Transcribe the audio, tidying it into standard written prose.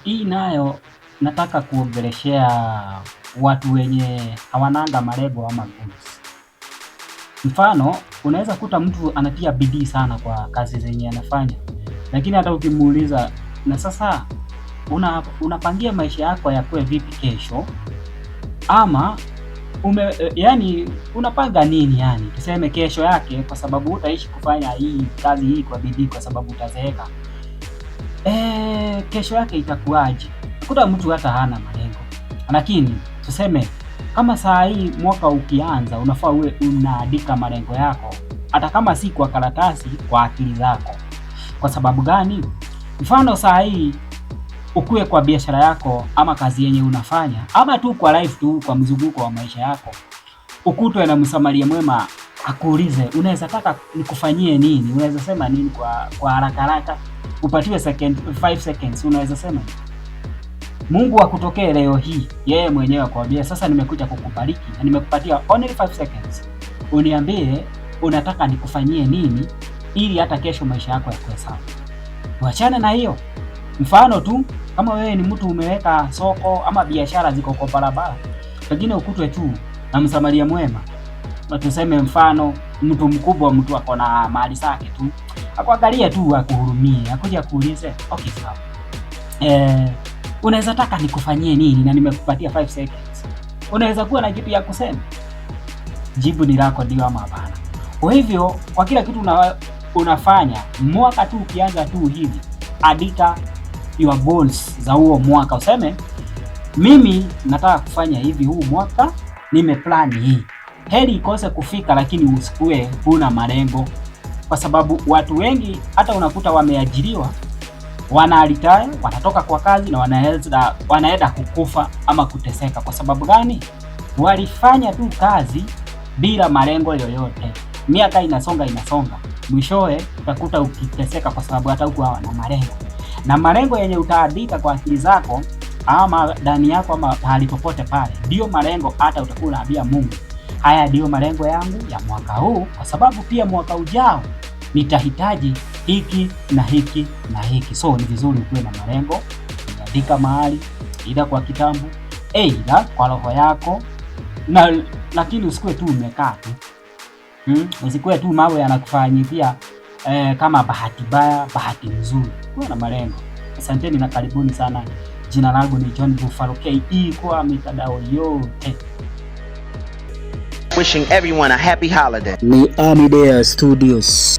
Hii nayo nataka kuongeleshea watu wenye hawananga malengo ama goals. Mfano, unaweza kuta mtu anatia bidii sana kwa kazi zenye anafanya, lakini hata ukimuuliza na sasa unapangia maisha yako yakuwe vipi kesho, ama yani unapanga nini, yani tuseme kesho yake, kwa sababu utaishi kufanya hii kazi hii kwa bidii kwa sababu utazeeka. Kesho yake itakuwaje? Kuta mtu hata hana malengo. Lakini tuseme kama saa hii mwaka ukianza, unafaa uwe unaandika malengo yako, hata kama si kwa karatasi, kwa akili zako. Kwa sababu gani? Mfano saa hii ukue kwa biashara yako ama kazi yenye unafanya, ama tu kwa life tu, kwa mzunguko wa maisha yako, ukutwe na msamaria mwema akuulize, unaweza taka nikufanyie nini? Unaweza sema nini kwa haraka haraka? Upatiwe 5 seconds, unaweza sema Mungu akutokee leo hii, yeye mwenyewe akwambia, sasa nimekuja kukubariki na nimekupatia only 5 seconds. Uniambie unataka nikufanyie nini ili hata kesho maisha yako yakuwe sawa. Uachane na hiyo. Mfano tu kama wewe ni mtu umeweka soko ama biashara ziko kwa barabara, pengine ukutwe tu na msamaria mwema. Na tuseme mfano mtu mkubwa, mtu ako na mali zake tu, akuangalia tu akuhurumie, akuja kuulize, okay sawa, unaweza taka nikufanyie nini na nimekupatia 5 seconds. Unaweza kuwa na kitu ya kusema, jibu ni lako, ndio ama hapana. Kwa hivyo kwa kila kitu unafanya, mwaka tu ukianza tu hivi, andika your goals za huo mwaka. Useme mimi nataka kufanya hivi huu mwaka, nimeplan hii. Heri ikose kufika, lakini usikue huna malengo, kwa sababu watu wengi hata unakuta wameajiriwa, wanalitaya, watatoka kwa kazi na wanaenda kukufa ama kuteseka. Kwa sababu gani? Walifanya tu kazi bila malengo yoyote. Miaka inasonga, mwishowe utakuta ukiteseka, kwa sababu hata huko hawana malengo. Na malengo yenye utaandika kwa akili zako ama ndani yako ama pahali popote pale, ndio malengo hata utakuwa unaambia Mungu, haya ndio malengo yangu ya mwaka huu, kwa sababu pia mwaka ujao nitahitaji hiki na hiki na hiki. So ni vizuri kuwe na malengo, unaandika mahali, ila kwa kitabu, ila kwa roho yako, na lakini usikue tu umekaa tu. Usikue tu mambo yanakufanyia kama bahati mbaya, bahati nzuri. Kuwa na malengo. Asanteni na karibuni sana. Jina langu ni John Buffalo KE kwa mitandao yote. Wishing everyone a happy holiday. Ni Amidea Studios.